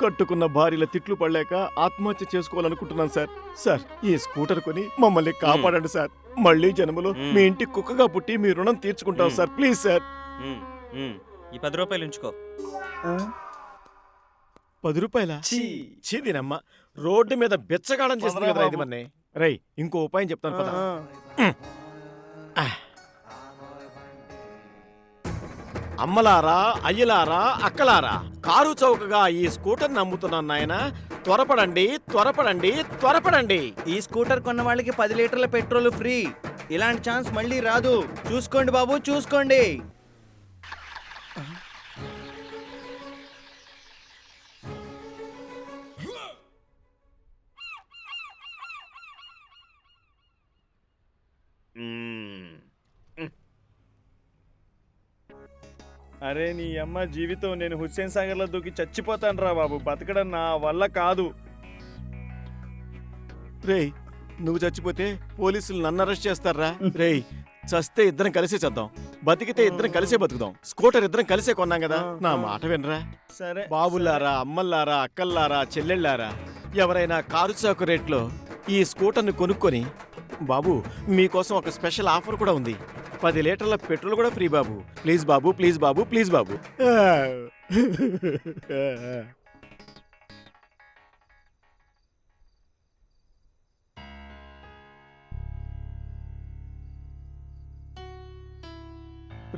కట్టుకున్న భార్యల తిట్లు పడలేక ఆత్మహత్య చేసుకోవాలనుకుంటున్నాను సార్. సార్, ఈ స్కూటర్ కొని మమ్మల్ని కాపాడండి సార్. మళ్ళీ జన్మలో మీ ఇంటి కుక్కగా పుట్టి మీ రుణం తీర్చుకుంటాం సార్. Please sir. ఈ 10 రూపాయలు ఉంచుకో. 10 రూపాయల చీదినమ్మ, రోడ్డు మీద బెచ్చగాడం చేస్తుంది కదా ఇది మన్నే. రై, ఇంకో ఉపాయం చెప్తాను పద. అమ్మలారా, అయ్యలారా, అక్కలారా, కారు చౌకగా ఈ స్కూటర్ నమ్ముతున్నాను నాయన. త్వరపడండి, త్వరపడండి, త్వరపడండి. ఈ స్కూటర్ కొన్న వాళ్ళకి 10 లీటర్ల పెట్రోల్ ఫ్రీ. ఇలాంటి ఛాన్స్ మళ్ళీ రాదు. చూసుకోండి బాబు, చూసుకోండి. అరే నీ అమ్మ జీవితం, నేను హుస్సేన్ సాగర్ లో దూకి చచ్చిపోతాను రా బాబు. బతకడం నా వల్ల కాదు. రేయ్, నువ్వు చచ్చిపోతే పోలీసులు నన్ను అరెస్ట్ చేస్తారా? రేయ్, చస్తే ఇద్దరం కలిసే చేద్దాం, బతికితే ఇద్దరం కలిసే బతుకుదాం. స్కూటర్ ఇద్దరం కలిసే కొన్నాం కదా, నా మాట వినరా? సరే బాబులారా, అమ్మల్లారా, అక్కల్లారా, చెల్లెళ్ళారా, ఎవరైనా కారు చౌక రేట్లో ఈ స్కూటర్ని కొనుక్కొని, బాబు మీకోసం ఒక స్పెషల్ ఆఫర్ కూడా ఉంది. 10 లీటర్ల పెట్రోల్ కూడా ఫ్రీ బాబు. ప్లీజ్ బాబు, ప్లీజ్ బాబు, ప్లీజ్ బాబు.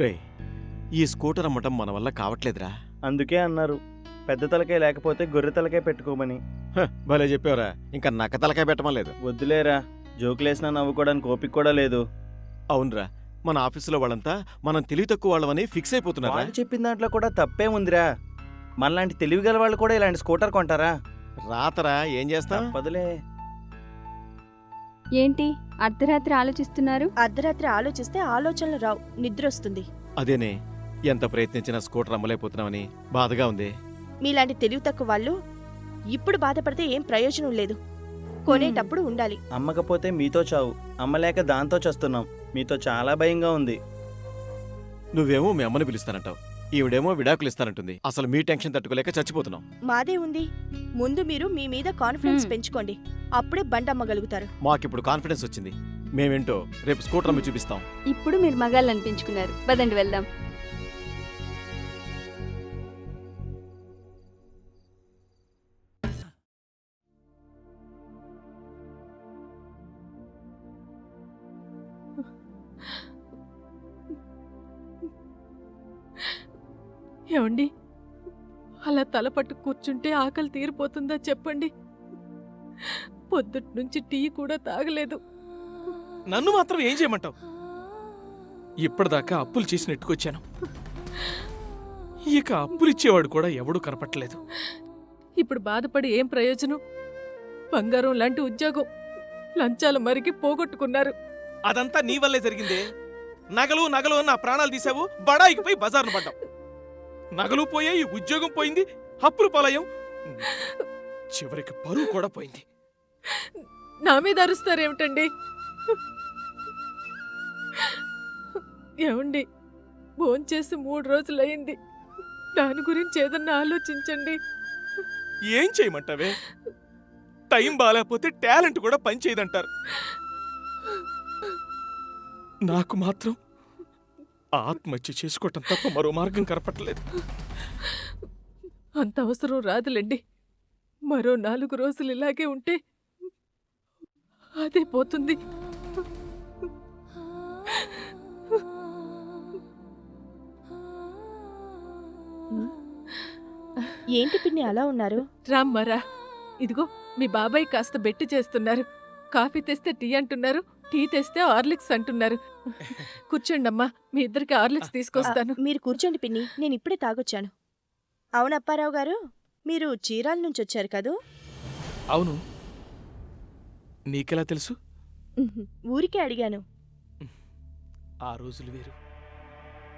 రే, ఈ స్కూటర్ అమ్మటం మన వల్ల కావట్లేదురా. అందుకే అన్నారు పెద్ద తలకాయ లేకపోతే గొర్రె తలకాయ పెట్టుకోమని. భలే చెప్పావురా. ఇంకా నక్క తలకాయ పెట్టమలేదు. వద్దులేరా, జోకులేసినా నవ్వుకోవడానికి ఓపిక కూడా లేదు. అవునరా, మన ఆఫీసులో వాళ్ళంతా మనం తెలివి తక్కువ వాళ్ళమని ఫిక్స్ అయిపోతున్నారా. వాళ్ళు చెప్పిన దాంట్లో కూడా తప్పే ఉందిరా. మనలాంటి తెలివిగల వాళ్ళు కూడా ఇలాంటి స్కూటర్ కొంటారా? రాతరా, ఏం చేస్తా? పదులే. ఏంటి అర్ధరాత్రి ఆలోచిస్తున్నారు? అర్ధరాత్రి ఆలోచిస్తే ఆలోచనలు రావు, నిద్ర వస్తుంది. అదేనే, ఎంత ప్రయత్నించినా స్కూటర్ అమ్మలేకపోతున్నామని బాధగా ఉంది. మీలాంటి తెలివి తక్కువ వాళ్ళు ఇప్పుడు బాధపడితే ఏం ప్రయోజనం లేదు. కొనేటప్పుడు ఉండాలి. అమ్మకపోతే మీతో చావు, అమ్మలేక దాంతో చస్తున్నాం. మీతో చాలా భయంగా ఉంది. నువ్వేమో మీ అమ్మని పిలుస్తానంటావు, ఈవిడేమో విడాకులు ఇస్తానంటుంది. అసలు మీ టెన్షన్ తట్టుకోలేక చచ్చిపోతున్నాం. మాదే ఉంది. ముందు మీరు మీ మీద కాన్ఫిడెన్స్ పెంచుకోండి, అప్పుడే బండమ్మగలుగుతారు. మాకిప్పుడు కాన్ఫిడెన్స్ వచ్చింది. మేమేంటో రేపు స్కూటర్ అమ్మి చూపిస్తాం. ఇప్పుడు మీరు మగాళ్ళు అనిపించుకున్నారు. పదండి వెళ్దాం. ఏమండి, అలా తలపట్టు కూర్చుంటే ఆకలి తీరిపోతుందా చెప్పండి? పొద్దుటి నుంచి టీ కూడా తాగలేదు. నన్ను మాత్రం ఏం చేయమంటావు? ఇప్పటిదాకా అప్పులు చేసి నెట్టుకొచ్చాను. ఇక అప్పులిచ్చేవాడు కూడా ఎవడూ కనపట్టలేదు. ఇప్పుడు బాధపడి ఏం ప్రయోజనం? బంగారం లాంటి ఉద్యోగం లంచాలు మరిగి పోగొట్టుకున్నారు. అదంతా నీ వల్లే జరిగిందే. నగలు నగలు నా ప్రాణాలు తీసావు, బడాయికి పోయి బజార్ను పడ్డావు. నగలు పోయాయి, ఉద్యోగం పోయింది, అప్పులు పాలయ్యాం, చివరికి పరువు కూడా పోయింది. నా మీద అరుస్తారేమిటండి? ఏమండి, భోంచేసి 3 రోజులయ్యింది. దాని గురించి ఏదన్నా ఆలోచించండి. ఏం చేయమంటావే? టైం బాగాలేకపోతే టాలెంట్ కూడా పనిచేయదంటారు. నాకు మాత్రం ఆత్మహత్య చేసుకోవటం తప్ప మరో మార్గం కనపట్టలేదు. అంత అవసరం రాదులేండి. మరో 4 రోజులు ఇలాగే ఉంటే అదే పోతుంది. ఏంటి పిన్ని అలా ఉన్నారు? రామ్మరా, ఇదిగో మీ బాబాయ్ కాస్త బెట్టి చేస్తున్నారు. కాఫీ తెస్తే టీ అంటున్నారు, టీ తెస్తే హార్లిక్స్ అంటున్నారు. కూర్చోండమ్మా, మీ ఇద్దరికి హార్లిక్స్ తీసుకొస్తాను. మీరు కూర్చోండి పిన్ని, నేను ఇప్పుడే తాగొచ్చాను. అవును అప్పారావు గారు, మీరు చీరాల నుంచి వచ్చారు కదూ? అవును, నీకెలా తెలుసు? ఊరికే అడిగాను. ఆ రోజులు వేరు,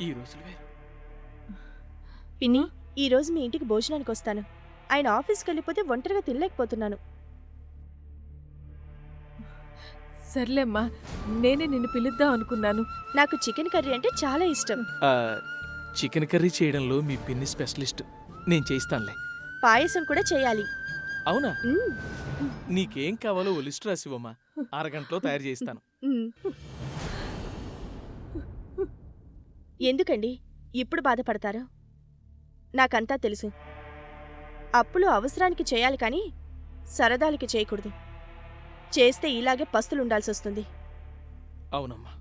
ఈ రోజులు వేరు. పిన్ని, ఈ రోజు మీ ఇంటికి భోజనానికి వస్తాను. ఆయన ఆఫీస్కి వెళ్ళిపోతే ఒంటరిగా తినలేకపోతున్నాను. సర్లేమ్మా, నేనే నిన్ను పిలుద్దాం అనుకున్నాను. నాకు చికెన్ కర్రీ అంటే చాలా ఇష్టం. చికెన్ కర్రీ చేయడంలో మీ పిన్ని స్పెషలిస్ట్. నేను చేయిస్తానులే. పాయసం కూడా చేయాలి. అవునా? మ్మ్. నీకేం కావాలో ఓ లిస్ట్ రాసివ్వమ్మా, అరగంటలో తయారు చేయిస్తాను. మ్మ్. ఎందుకండి ఇప్పుడు బాధపడతారు? నాకంతా తెలుసు. అప్పులు అవసరానికి చేయాలి కానీ సరదాలకి చేయకూడదు. చేస్తే ఇలాగే పస్తులుండాల్సి వస్తుంది. అవునమ్మా,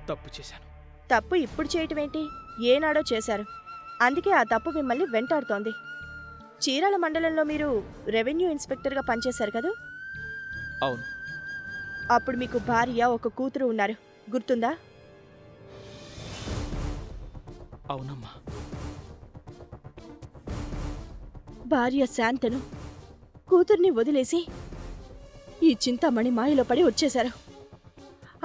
తప్పు చేశాను. తప్పు ఇప్పుడు చేయటమేంటి? ఏనాడో చేశారు. అందుకే ఆ తప్పు మిమ్మల్ని వెంటాడుతోంది. చీరాల మండలంలో మీరు రెవెన్యూ ఇన్స్పెక్టర్గా పనిచేశారు కదా? అవును. అప్పుడు మీకు భార్య, ఒక కూతురు ఉన్నారు, గుర్తుందా? అవునమ్మా. భార్య శాంతను, కూతుర్ని వదిలేసి ఈ చింతామణి మాయలో పడి వచ్చేశారు.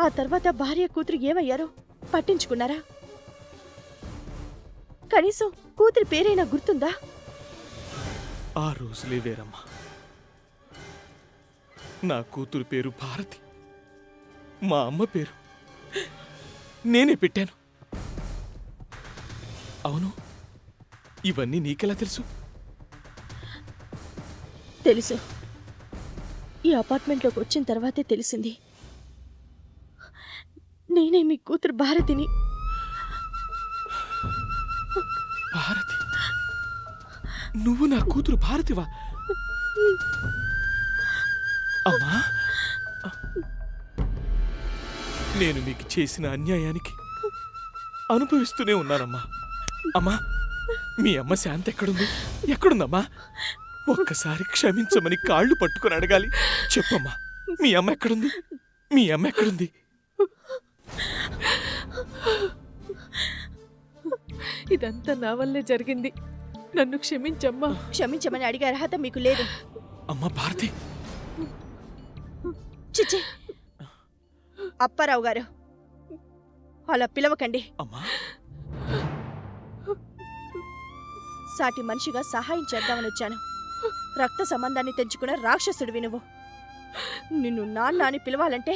ఆ తర్వాత భార్య, కూతురు ఏమయ్యారో పట్టించుకున్నారా? కనీసం కూతురి పేరైనా గుర్తుందా? ఆ రోజులే వేరమ్మా. నా కూతురు పేరు భారతి, మా అమ్మ పేరు నేనే పెట్టాను. అవును, ఇవన్నీ నీకెలా తెలుసు? తెలుసు. ఈ అపార్ట్మెంట్లోకి వచ్చిన తర్వాతే తెలిసింది. నేనే మీ కూతురు భారతిని. భారతి? నువ్వు నా కూతురు భారతివా? అమ్మా, నేను మీకు చేసిన అన్యాయానికి అనుభవిస్తూనే ఉన్నానమ్మా. అమ్మా, మీ అమ్మ శాంతి ఎక్కడుంది? ఎక్కడుందమ్మా? ఒక్కసారి క్షమించమని కాళ్ళు పట్టుకొని అడగాలి. చెప్పమ్మా, మీ అమ్మ ఎక్కడుంది? మీ అమ్మ ఎక్కడుంది? ఇదంతా నా వల్లే జరిగింది. నన్ను క్షమించమ్మా. క్షమించమని అడిగే అర్హత మీకు లేదు. అమ్మా భారతి. చిచ్చి, అప్పారావు గారు, అలా పిలవకండి. అమ్మా, సాటి మనిషిగా సహాయం చేద్దామని వచ్చాను. రక్త సంబంధాన్ని తెంచుకున్న రాక్షసుడివి నువ్వు. నిన్ను నాన్న అని పిలవాలంటే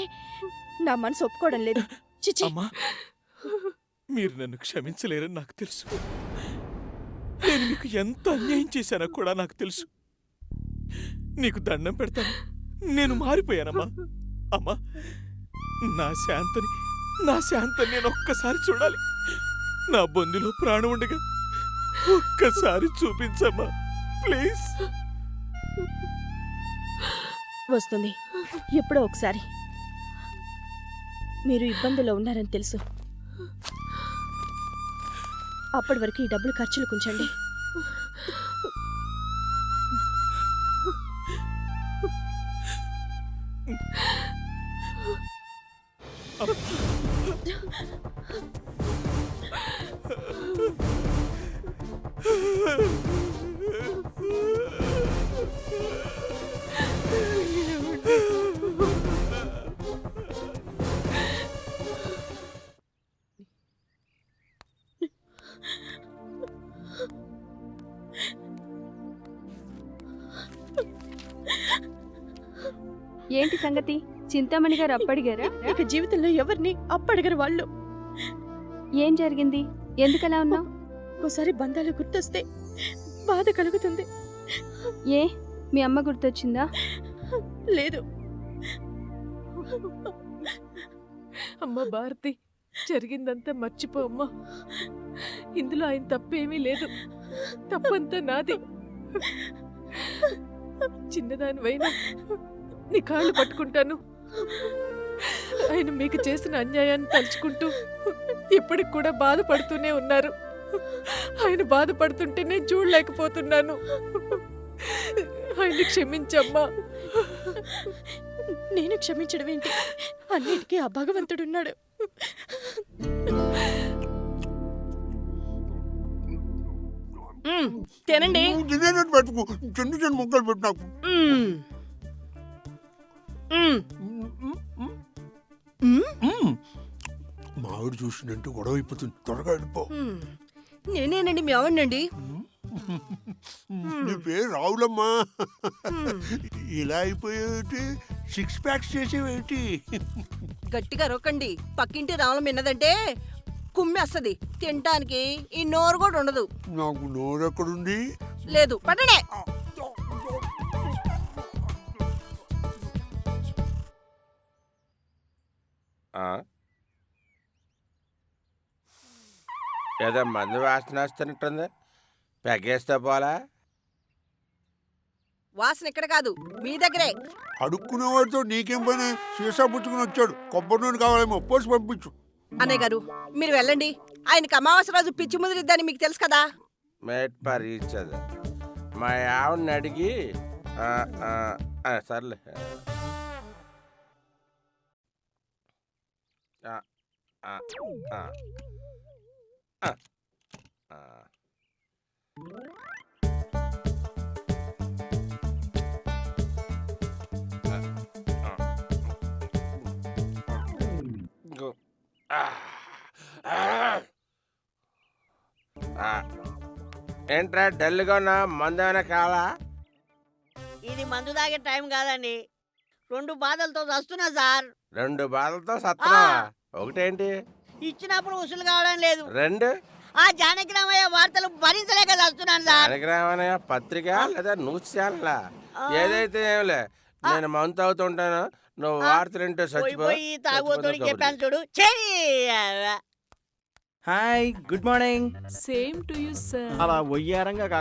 నా మనసు ఒప్పుకోవడం లేదు. చిచ్చి. అమ్మా, మీరు నన్ను క్షమించలేరని నాకు తెలుసు. నేను మీకు ఎంత అన్యాయం చేశానో కూడా నాకు తెలుసు. నీకు దండం పెడతాను, నేను మారిపోయానమ్మా. అమ్మా, నా శాంతని నేను ఒక్కసారి చూడాలి. నా బొందిలో ప్రాణం ఉండగా ఒక్కసారి చూపించమ్మా, ప్లీజ్. వస్తుంది, ఎప్పుడో ఒకసారి. మీరు ఇబ్బందుల్లో ఉన్నారని తెలుసు. అప్పటి వరకు ఈ డబ్బులు ఖర్చులకు ఉంచండి. ఏంటి సంగతి? చింతామణి గారు అప్పడిగారా? ఇక జీవితంలో ఎవరిని అప్పడగరు వాళ్ళు. ఏం జరిగింది? ఎందుకలా ఉన్నావు? ఒకసారి బంధాలు గుర్తొస్తే బాధ కలుగుతుంది. ఏ, మీ అమ్మ గుర్తొచ్చిందా? లేదు. అమ్మ భారతి, జరిగిందంతా మర్చిపో అమ్మా. ఇందులో ఆయన తప్పేమీ లేదు. తప్పంతా నాది. చిన్నదానివైనా నీ కాళ్ళు పట్టుకుంటాను. ఆయన మీకు చేసిన అన్యాయాన్ని తలుచుకుంటూ ఇప్పటికి కూడా బాధపడుతూనే ఉన్నారు. ఆయన బాధపడుతుంటే నేను చూడలేకపోతున్నాను. ఆయన్ని క్షమించమ్మా. నేను క్షమించడం ఏంటి? అన్నిటికీ ఆ భగవంతుడున్నాడు. తినండి. పెట్టుకో, చిన్న చిన్న ముక్కలు పెట్టు నాకు. మావిడి చూసినట్టు గొడవ అయిపోతుంది, త్వరగా వెళ్ళిపో. నేనేనండి మీ అవ్వండి. నీ పేరు రావులమ్మా. ఇలా అయిపోయేటి, 6 ప్యాక్స్ చేసేవేటి? గట్టిగా రొక్కండి, పక్కింటి రావడం విన్నదంటే కుమ్మేస్తుంది. తినటానికి ఈ నోరు కూడా ఉండదు. నాకు నోరు ఎక్కడుంది? లేదు పట్టడే. ఏదో మందు వాసన వస్తున్నట్టుంది, పెగ్గేస్తే పోలా. వాసన ఇక్కడ కాదు, మీ దగ్గరే. అడుక్కునేవాడితో నీకేం పని? సీసా పుచ్చుకుని వచ్చాడు, కొబ్బరి నూనె కావాలేమో పోసి పంపించు. అన్నయ్య గారు మీరు వెళ్ళండి. ఆయనకి అమావాస్య రోజు పిచ్చి ముదిరిద్దని మీకు తెలుసు కదా. మేట్ పరీచదు మా ఆవిడని అడిగి సర్లే. ఆ, ఆ, ఆ, ఆ, ఆ. ఏంట్రా డల్గా ఉన్నా? మందు ఏమైనా కావాలా? ఇది మందు తాగే టైం కాదండి. 2 బాధలతో వస్తున్నా సార్. 2 బాధలతో సత్తనావా? ఒకటేంటి? ఇచ్చినప్పుడు ఉసులు కావడం లేదు. 2 ఆ జానకిరామయ్య వార్తలు భరించలేక వస్తున్నాను సార్. అనగ్రహమనయ్య పత్రిక లేదా న్యూస్ ఛానలా? ఏదైతే ఏంలే, నేను మందు తాగుతుంటాను, నువ్వు వార్తలుంటే చచ్చిపో. తాగుతోడికి చెప్పాను చూడు. Hi, good morning. Same to you sir. అలా వయ్యారంగా